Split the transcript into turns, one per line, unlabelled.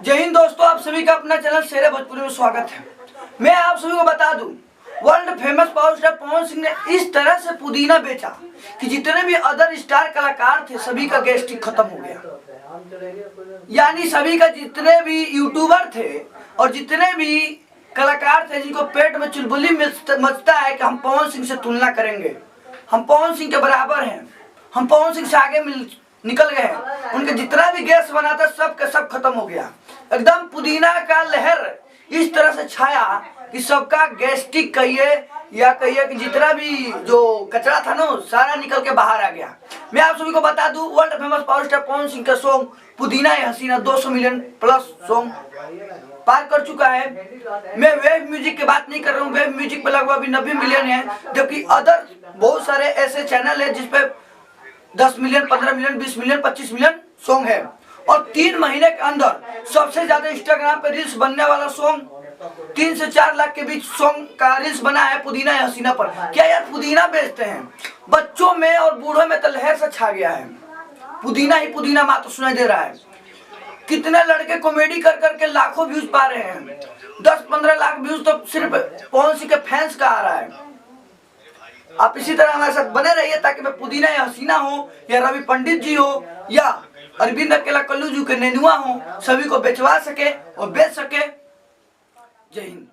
जय हिंद दोस्तों, आप सभी का अपना चैनल शेरे भोजपुरी में स्वागत है। मैं आप सभी को बता दूं, world famous power star Pawan Singh ने इस तरह से पुदीना बेचा कि जितने भी अदर स्टार कलाकार थे सभी का गैस्ट्रिक खत्म हो गया। यानी सभी का जितने भी यूट्यूबर थे और जितने भी कलाकार थे जिनको पेट में चुलबुली मचता है कि हम पवन सिंह से तुलना करेंगे, हम पवन सिंह के बराबर हैं, हम पवन सिंह से आगे निकल गए हैं, उनके जितना भी गैस बना था सब का सब खत्म हो गया। एकदम पुदीना का लहर इस तरह से छाया कि सबका गैस्ट्रिक कहिए या कहिए कि जितना भी जो कचरा था ना सारा निकल के बाहर आ गया। मैं आप सभी को बता दूं, world famous power star Pawan Singh का सॉन्ग पुदीना है हसीना 200 मिलियन प्लस सॉन्ग पार कर चुका है। मैं वेब म्यूजिक की बात नहीं कर रहा हूँ, वेब म्यूजिक पे लगभग अभी 90 मिलियन है, जबकि अदर बहुत सारे ऐसे चैनल है जिसपे 10 million, 15 million, 20 million, 25 million song है। और 3 महीने के अंदर सबसे ज्यादा इंस्टाग्राम पे रील्स बनने वाला सॉन्ग 3 से 4 लाख के बीच सॉन्ग का रील्स बना है पुदीना है हसीना पर। क्या यार पुदीना बेचते हैं, बच्चों में और बूढ़ों में तो लहर से छा गया है। पुदीना ही पुदीना मात्र सुनाई दे रहा है। कितने लड़के कॉमेडी कर करके लाखों व्यूज पा रहे हैं। 10-15 लाख व्यूज तो सिर्फ पवन सिंह के फैंस का आ रहा है। आप इसी तरह हमारे साथ बने रहिए ताकि मैं पुदीना या हसीना हो या रवि पंडित जी हो या अरविंद अकेला कल्लू जी के नेनुआ हो, सभी को बेचवा सके और बेच सके। जय हिंद।